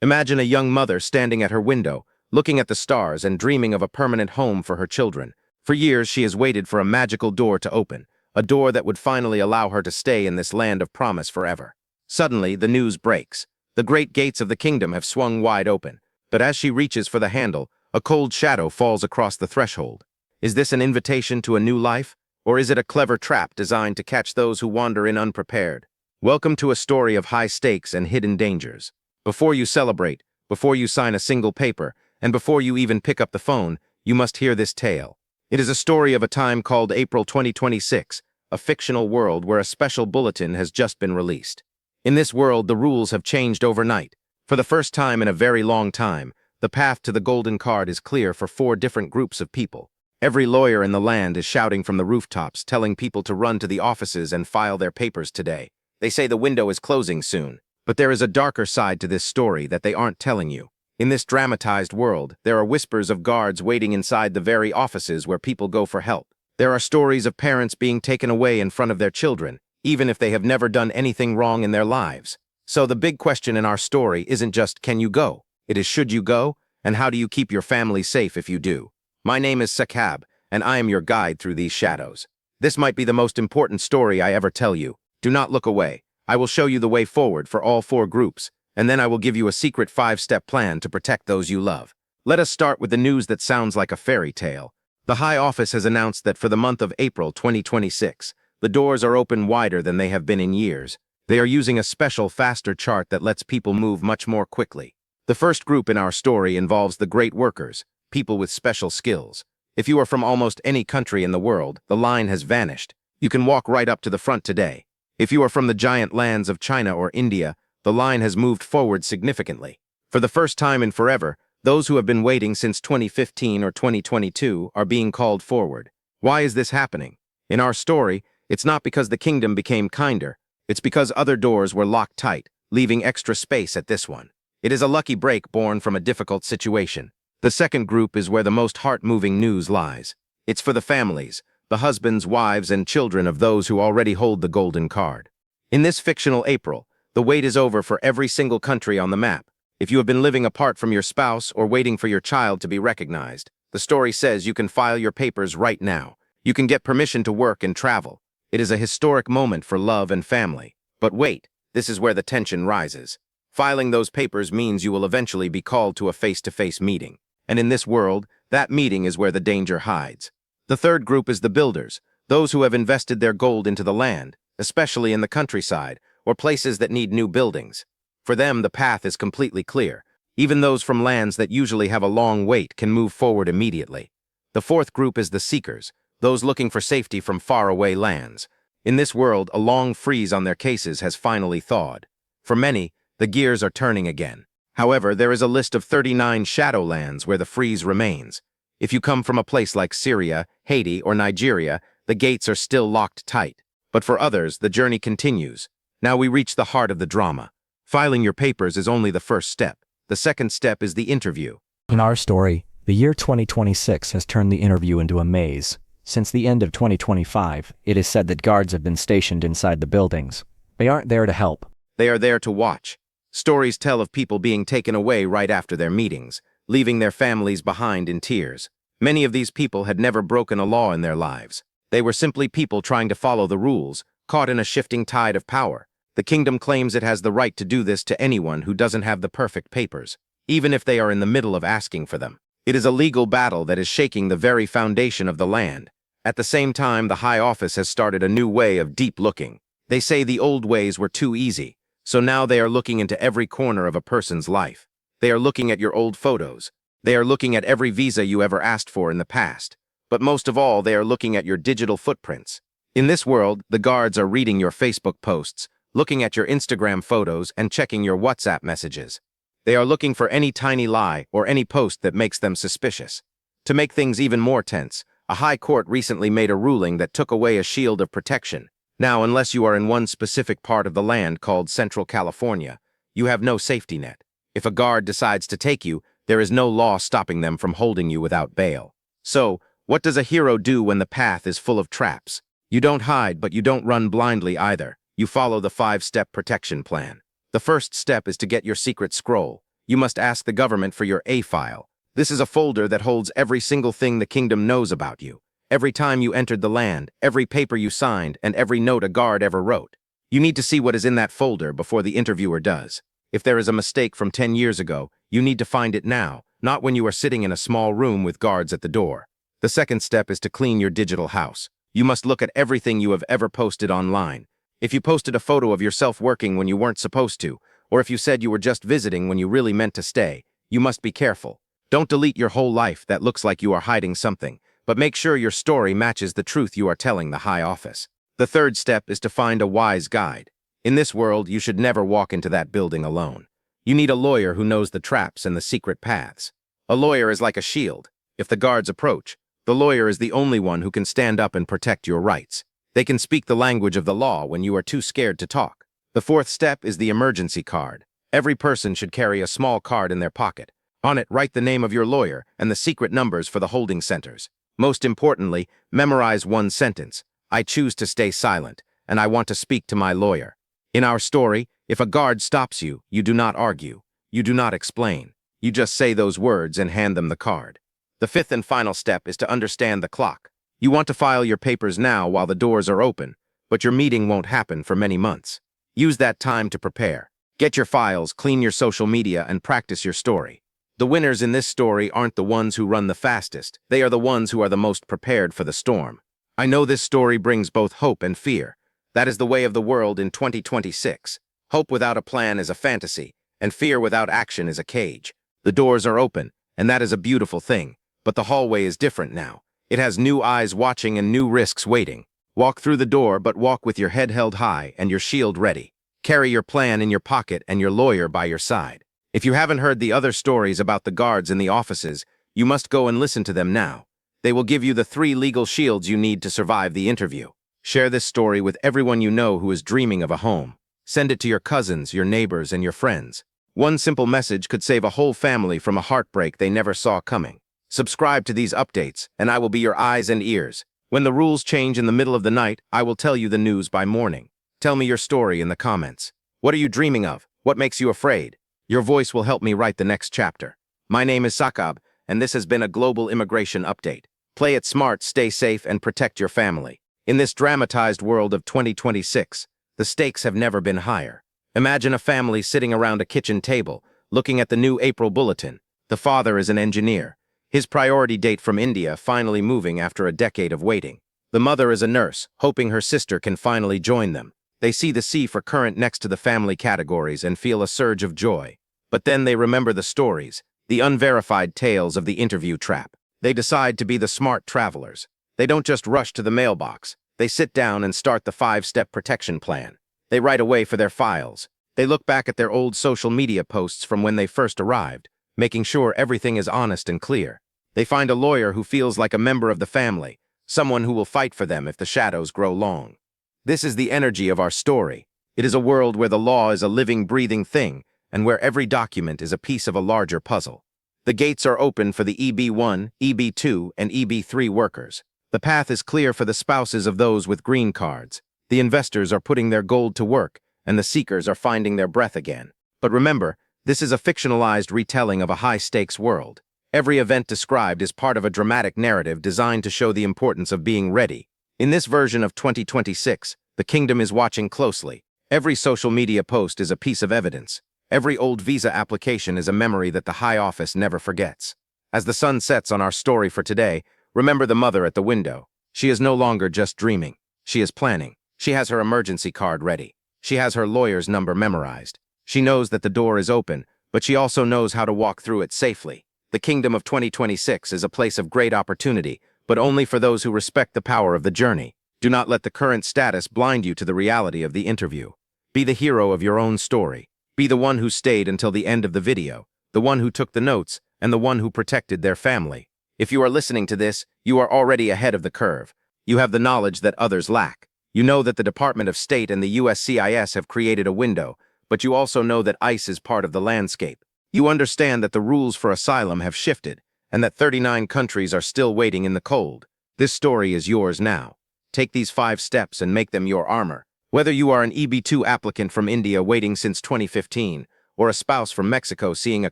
Imagine a young mother standing at her window, looking at the stars and dreaming of a permanent home for her children. For years, she has waited for a magical door to open, a door that would finally allow her to stay in this land of promise forever. Suddenly, the news breaks. The great gates of the kingdom have swung wide open, but as she reaches for the handle, a cold shadow falls across the threshold. Is this an invitation to a new life, or is it a clever trap designed to catch those who wander in unprepared? Welcome to a story of high stakes and hidden dangers. Before you celebrate, before you sign a single paper, and before you even pick up the phone, you must hear this tale. It is a story of a time called April 2026, a fictional world where a special bulletin has just been released. In this world, the rules have changed overnight. For the first time in a very long time, the path to the golden card is clear for 4 different groups of people. Every lawyer in the land is shouting from the rooftops, telling people to run to the offices and file their papers today. They say the window is closing soon. But there is a darker side to this story that they aren't telling you. In this dramatized world, there are whispers of guards waiting inside the very offices where people go for help. There are stories of parents being taken away in front of their children, even if they have never done anything wrong in their lives. So the big question in our story isn't just, can you go? It is, should you go? And how do you keep your family safe if you do? My name is Sakab, and I am your guide through these shadows. This might be the most important story I ever tell you. Do not look away. I will show you the way forward for all 4 groups, and then I will give you a secret 5-step plan to protect those you love. Let us start with the news that sounds like a fairy tale. The High Office has announced that for the month of April 2026, the doors are open wider than they have been in years. They are using a special, faster chart that lets people move much more quickly. The first group in our story involves the great workers, people with special skills. If you are from almost any country in the world, the line has vanished. You can walk right up to the front today. If you are from the giant lands of China or India, the line has moved forward significantly. For the first time in forever, those who have been waiting since 2015 or 2022 are being called forward. Why is this happening? In our story, it's not because the kingdom became kinder. It's because other doors were locked tight, leaving extra space at this one. It is a lucky break born from a difficult situation. The second group is where the most heart-moving news lies. It's for the families, the husbands, wives, and children of those who already hold the golden card. In this fictional April, the wait is over for every single country on the map. If you have been living apart from your spouse or waiting for your child to be recognized, the story says you can file your papers right now. You can get permission to work and travel. It is a historic moment for love and family. But wait, this is where the tension rises. Filing those papers means you will eventually be called to a face-to-face meeting. And in this world, that meeting is where the danger hides. The third group is the builders, those who have invested their gold into the land, especially in the countryside, or places that need new buildings. For them, the path is completely clear. Even those from lands that usually have a long wait can move forward immediately. The fourth group is the seekers, those looking for safety from faraway lands. In this world, a long freeze on their cases has finally thawed. For many, the gears are turning again. However, there is a list of 39 shadowlands where the freeze remains. If you come from a place like Syria, Haiti, or Nigeria, the gates are still locked tight. But for others, the journey continues. Now we reach the heart of the drama. Filing your papers is only the first step. The second step is the interview. In our story, the year 2026 has turned the interview into a maze. Since the end of 2025, it is said that guards have been stationed inside the buildings. They aren't there to help. They are there to watch. Stories tell of people being taken away right after their meetings, leaving their families behind in tears. Many of these people had never broken a law in their lives. They were simply people trying to follow the rules, caught in a shifting tide of power. The kingdom claims it has the right to do this to anyone who doesn't have the perfect papers, even if they are in the middle of asking for them. It is a legal battle that is shaking the very foundation of the land. At the same time, the High Office has started a new way of deep looking. They say the old ways were too easy, so now they are looking into every corner of a person's life. They are looking at your old photos. They are looking at every visa you ever asked for in the past. But most of all, they are looking at your digital footprints. In this world, the guards are reading your Facebook posts, looking at your Instagram photos, and checking your WhatsApp messages. They are looking for any tiny lie or any post that makes them suspicious. To make things even more tense, a high court recently made a ruling that took away a shield of protection. Now, unless you are in one specific part of the land called Central California, you have no safety net. If a guard decides to take you, there is no law stopping them from holding you without bail. So, what does a hero do when the path is full of traps? You don't hide, but you don't run blindly either. You follow the 5-step protection plan. The first step is to get your secret scroll. you must ask the government for your A file. This is a folder that holds every single thing the kingdom knows about you. Every time you entered the land, every paper you signed, and every note a guard ever wrote. You need to see what is in that folder before the interviewer does. If there is a mistake from 10 years ago, you need to find it now, not when you are sitting in a small room with guards at the door. The second step is to clean your digital house. You must look at everything you have ever posted online. If you posted a photo of yourself working when you weren't supposed to, or if you said you were just visiting when you really meant to stay, you must be careful. Don't delete your whole life that looks like you are hiding something, but make sure your story matches the truth you are telling the high office. The third step is to find a wise guide. In this world, you should never walk into that building alone. You need a lawyer who knows the traps and the secret paths. A lawyer is like a shield. If the guards approach, the lawyer is the only one who can stand up and protect your rights. They can speak the language of the law when you are too scared to talk. The fourth step is the emergency card. Every person should carry a small card in their pocket. On it, write the name of your lawyer and the secret numbers for the holding centers. Most importantly, memorize one sentence. I choose to stay silent, and I want to speak to my lawyer. In our story, if a guard stops you, you do not argue. You do not explain. You just say those words and hand them the card. The fifth and final step is to understand the clock. You want to file your papers now while the doors are open, but your meeting won't happen for many months. Use that time to prepare. Get your files, clean your social media, and practice your story. The winners in this story aren't the ones who run the fastest. They are the ones who are the most prepared for the storm. I know this story brings both hope and fear. That is the way of the world in 2026. Hope without a plan is a fantasy, and fear without action is a cage. The doors are open, and that is a beautiful thing. But the hallway is different now. It has new eyes watching and new risks waiting. Walk through the door, but walk with your head held high and your shield ready. Carry your plan in your pocket and your lawyer by your side. If you haven't heard the other stories about the guards in the offices, you must go and listen to them now. They will give you the 3 legal shields you need to survive the interview. Share this story with everyone you know who is dreaming of a home. Send it to your cousins, your neighbors, and your friends. One simple message could save a whole family from a heartbreak they never saw coming. Subscribe to these updates, and I will be your eyes and ears. When the rules change in the middle of the night, I will tell you the news by morning. Tell me your story in the comments. What are you dreaming of? What makes you afraid? Your voice will help me write the next chapter. My name is Sakab, and this has been a global immigration update. Play it smart, stay safe, and protect your family. In this dramatized world of 2026, the stakes have never been higher. Imagine a family sitting around a kitchen table, looking at the new April Bulletin. The father is an engineer. His priority date from India finally moving after a decade of waiting. The mother is a nurse, hoping her sister can finally join them. They see the C for current next to the family categories and feel a surge of joy. But then they remember the stories, the unverified tales of the interview trap. They decide to be the smart travelers. They don't just rush to the mailbox. They sit down and start the 5-step protection plan. They write away for their files. They look back at their old social media posts from when they first arrived, making sure everything is honest and clear. They find a lawyer who feels like a member of the family, someone who will fight for them if the shadows grow long. This is the energy of our story. It is a world where the law is a living, breathing thing, and where every document is a piece of a larger puzzle. The gates are open for the EB1, EB2, and EB3 workers. The path is clear for the spouses of those with green cards. The investors are putting their gold to work, and the seekers are finding their breath again. But remember, this is a fictionalized retelling of a high-stakes world. Every event described is part of a dramatic narrative designed to show the importance of being ready. In this version of 2026, the kingdom is watching closely. Every social media post is a piece of evidence. Every old visa application is a memory that the high office never forgets. As the sun sets on our story for today, remember the mother at the window. She is no longer just dreaming. She is planning. She has her emergency card ready. She has her lawyer's number memorized. She knows that the door is open, but she also knows how to walk through it safely. The kingdom of 2026 is a place of great opportunity, but only for those who respect the power of the journey. Do not let the current status blind you to the reality of the interview. Be the hero of your own story. Be the one who stayed until the end of the video, the one who took the notes, and the one who protected their family. If you are listening to this, you are already ahead of the curve. You have the knowledge that others lack. You know that the Department of State and the USCIS have created a window, but you also know that ICE is part of the landscape. You understand that the rules for asylum have shifted, and that 39 countries are still waiting in the cold. This story is yours now. Take these 5 steps and make them your armor. Whether you are an EB2 applicant from India waiting since 2015, or a spouse from Mexico seeing a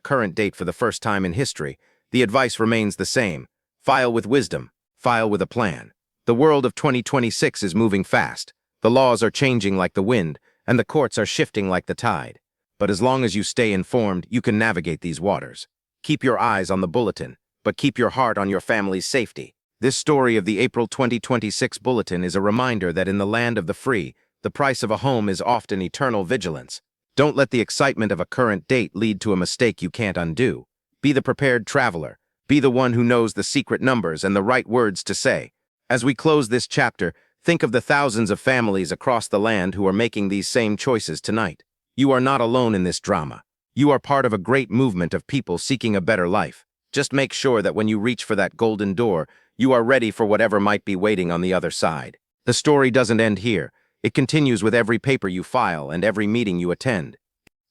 current date for the first time in history, the advice remains the same. File with wisdom. File with a plan. The world of 2026 is moving fast. The laws are changing like the wind, and the courts are shifting like the tide. But as long as you stay informed, you can navigate these waters. Keep your eyes on the bulletin, but keep your heart on your family's safety. This story of the April 2026 bulletin is a reminder that in the land of the free, the price of a home is often eternal vigilance. Don't let the excitement of a current date lead to a mistake you can't undo. Be the prepared traveler. Be the one who knows the secret numbers and the right words to say. As we close this chapter, think of the thousands of families across the land who are making these same choices tonight. You are not alone in this drama. You are part of a great movement of people seeking a better life. Just make sure that when you reach for that golden door, you are ready for whatever might be waiting on the other side. The story doesn't end here. It continues with every paper you file and every meeting you attend.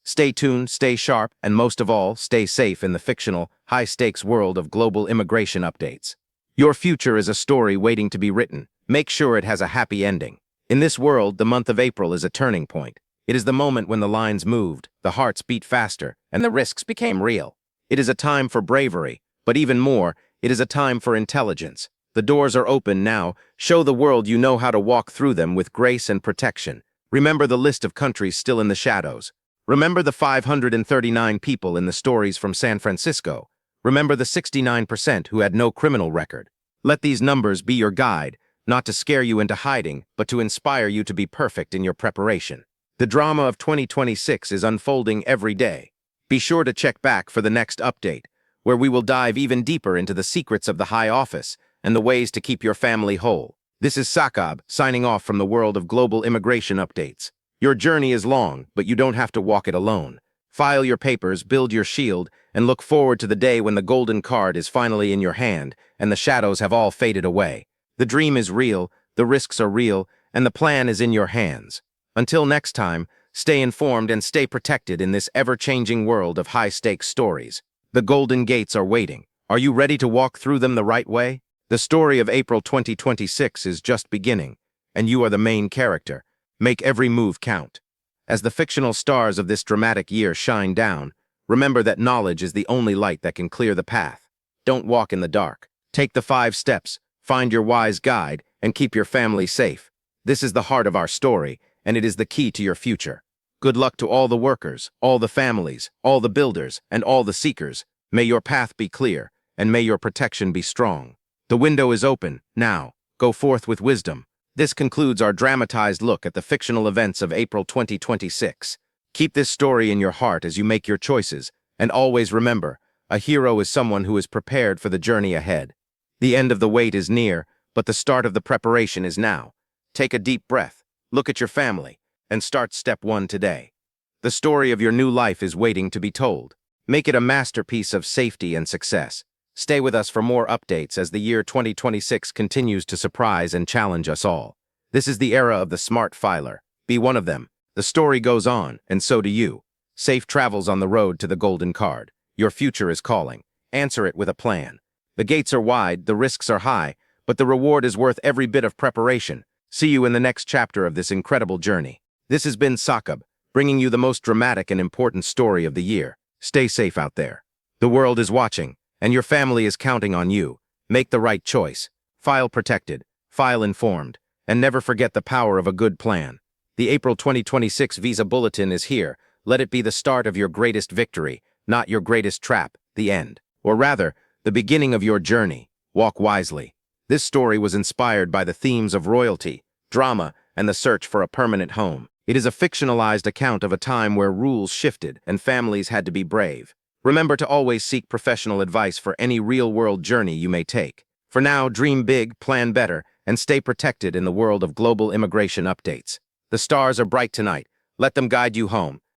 Stay tuned, stay sharp, and most of all, stay safe in the fictional, high-stakes world of global immigration updates. Your future is a story waiting to be written. Make sure it has a happy ending. In this world, the month of April is a turning point. It is the moment when the lines moved, the hearts beat faster, and the risks became real. It is a time for bravery, but even more, it is a time for intelligence. The doors are open now. Show the world you know how to walk through them with grace and protection. Remember the list of countries still in the shadows. Remember the 539 people in the stories from San Francisco. Remember the 69% who had no criminal record. Let these numbers be your guide, not to scare you into hiding, but to inspire you to be perfect in your preparation. The drama of 2026 is unfolding every day. Be sure to check back for the next update, where we will dive even deeper into the secrets of the High Office and the ways to keep your family whole. This is Sakab, signing off from the world of global immigration updates. Your journey is long, but you don't have to walk it alone. File your papers, build your shield, and look forward to the day when the golden card is finally in your hand and the shadows have all faded away. The dream is real, the risks are real, and the plan is in your hands. Until next time, stay informed and stay protected in this ever-changing world of high-stakes stories. The golden gates are waiting. Are you ready to walk through them the right way? The story of April 2026 is just beginning, and you are the main character. Make every move count. As the fictional stars of this dramatic year shine down, remember that knowledge is the only light that can clear the path. Don't walk in the dark. Take the 5 steps, find your wise guide, and keep your family safe. This is the heart of our story, and it is the key to your future. Good luck to all the workers, all the families, all the builders, and all the seekers. May your path be clear, and may your protection be strong. The window is open. Now, go forth with wisdom. This concludes our dramatized look at the fictional events of April 2026. Keep this story in your heart as you make your choices, and always remember, a hero is someone who is prepared for the journey ahead. The end of the wait is near, but the start of the preparation is now. Take a deep breath, look at your family, and start step 1 today. The story of your new life is waiting to be told. Make it a masterpiece of safety and success. Stay with us for more updates as the year 2026 continues to surprise and challenge us all. This is the era of the smart filer. Be one of them. The story goes on, and so do you. Safe travels on the road to the golden card. Your future is calling. Answer it with a plan. The gates are wide, the risks are high, but the reward is worth every bit of preparation. See you in the next chapter of this incredible journey. This has been Sakab, bringing you the most dramatic and important story of the year. Stay safe out there. The world is watching, and your family is counting on you. Make the right choice. File protected, file informed, and never forget the power of a good plan. The April 2026 Visa Bulletin is here. Let it be the start of your greatest victory, not your greatest trap, the end. Or rather, the beginning of your journey. Walk wisely. This story was inspired by the themes of royalty, drama, and the search for a permanent home. It is a fictionalized account of a time where rules shifted and families had to be brave. Remember to always seek professional advice for any real-world journey you may take. For now, dream big, plan better, and stay protected in the world of global immigration updates. The stars are bright tonight. Let them guide you home.